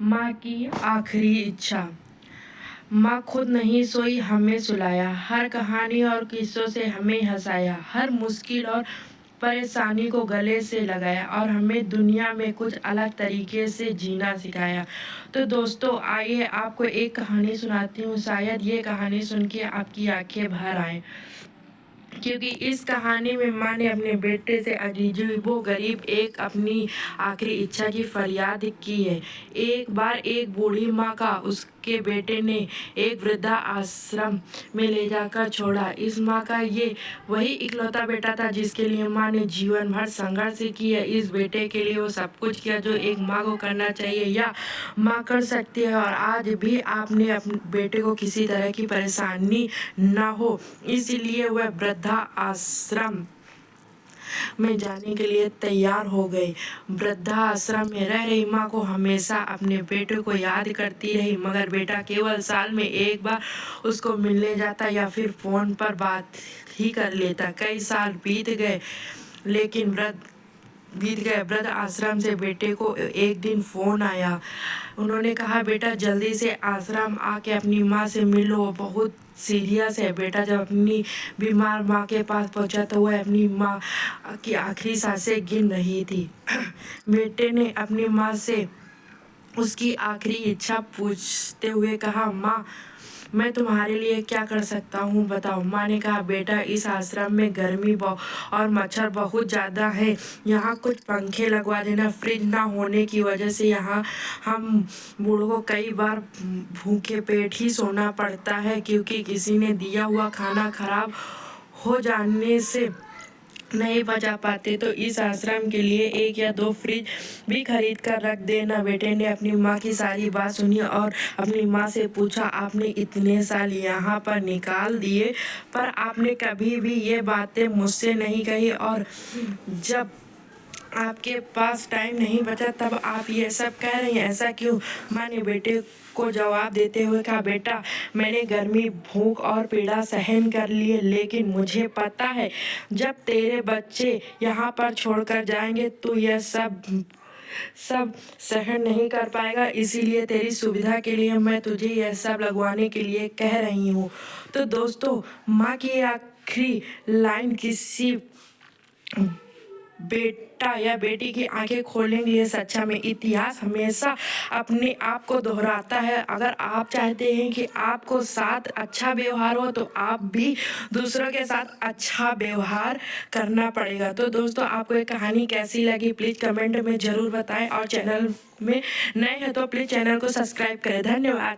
माँ की आखिरी इच्छा। माँ खुद नहीं सोई, हमें सुलाया, हर कहानी और किस्सों से हमें हंसाया, हर मुश्किल और परेशानी को गले से लगाया और हमें दुनिया में कुछ अलग तरीके से जीना सिखाया। तो दोस्तों आइए आपको एक कहानी सुनाती हूँ, शायद ये कहानी सुन के आपकी आंखें भर आए, क्योंकि इस कहानी में माँ ने अपने बेटे से अजीबो गरीब एक अपनी आखिरी इच्छा की फरियाद की है। एक बार एक बूढ़ी माँ का उसके बेटे ने एक वृद्धा आश्रम में ले जाकर छोड़ा। इस माँ का ये वही इकलौता बेटा था जिसके लिए माँ ने जीवन भर संघर्ष किया। इस बेटे के लिए वो सब कुछ किया जो एक माँ को करना चाहिए या माँ कर सकती है। और आज भी आपने अपने बेटे को किसी तरह की परेशानी ना हो, इसलिए वह वृद्धा आश्रम में जाने के लिए तैयार हो गई। वृद्धा आश्रम में रह रही माँ को हमेशा अपने बेटे को याद करती रही, मगर बेटा केवल साल में एक बार उसको मिलने जाता या फिर फोन पर बात ही कर लेता। कई साल बीत गए। वृद्ध आश्रम से बेटे को एक दिन फोन आया। उन्होंने कहा, बेटा जल्दी से आश्रम आके अपनी माँ से मिलो, वो बहुत सीरियस है। बेटा जब अपनी बीमार माँ के पास पहुंचा तो वह अपनी माँ की आखिरी सांसें गिन रही थी। बेटे ने अपनी माँ से उसकी आखिरी इच्छा पूछते हुए कहा, माँ मैं तुम्हारे लिए क्या कर सकता हूँ बताओ। माँ ने कहा, बेटा इस आश्रम में गर्मी और मच्छर बहुत ज़्यादा है, यहाँ कुछ पंखे लगवा देना। फ्रिज ना होने की वजह से यहाँ हम बूढ़ों को कई बार भूखे पेट ही सोना पड़ता है, क्योंकि किसी ने दिया हुआ खाना खराब हो जाने से नहीं बचा पाते। तो इस आश्रम के लिए 1 या 2 फ्रिज भी खरीद कर रख देना। बेटे ने अपनी माँ की सारी बात सुनी और अपनी माँ से पूछा, आपने इतने साल यहाँ पर निकाल दिए पर आपने कभी भी ये बातें मुझसे नहीं कही, और जब आपके पास टाइम नहीं बचा तब आप ये सब कह रही हैं, ऐसा क्यों। माँ ने बेटे को जवाब देते हुए कहा, बेटा मैंने गर्मी, भूख और पीड़ा सहन कर ली है, लेकिन मुझे पता है जब तेरे बच्चे यहाँ पर छोड़कर जाएंगे तो यह सब सहन नहीं कर पाएगा। इसीलिए तेरी सुविधा के लिए मैं तुझे यह सब लगवाने के लिए कह रही हूँ। तो दोस्तों माँ की आखिरी लाइन किसी बेटा या बेटी की आंखें खोलने के लिए सच्चा में इतिहास हमेशा अपने आप को दोहराता है। अगर आप चाहते हैं कि आपको साथ अच्छा व्यवहार हो तो आप भी दूसरों के साथ अच्छा व्यवहार करना पड़ेगा। तो दोस्तों आपको ये कहानी कैसी लगी प्लीज कमेंट में जरूर बताएं, और चैनल में नए हैं तो प्लीज चैनल को सब्सक्राइब करें। धन्यवाद।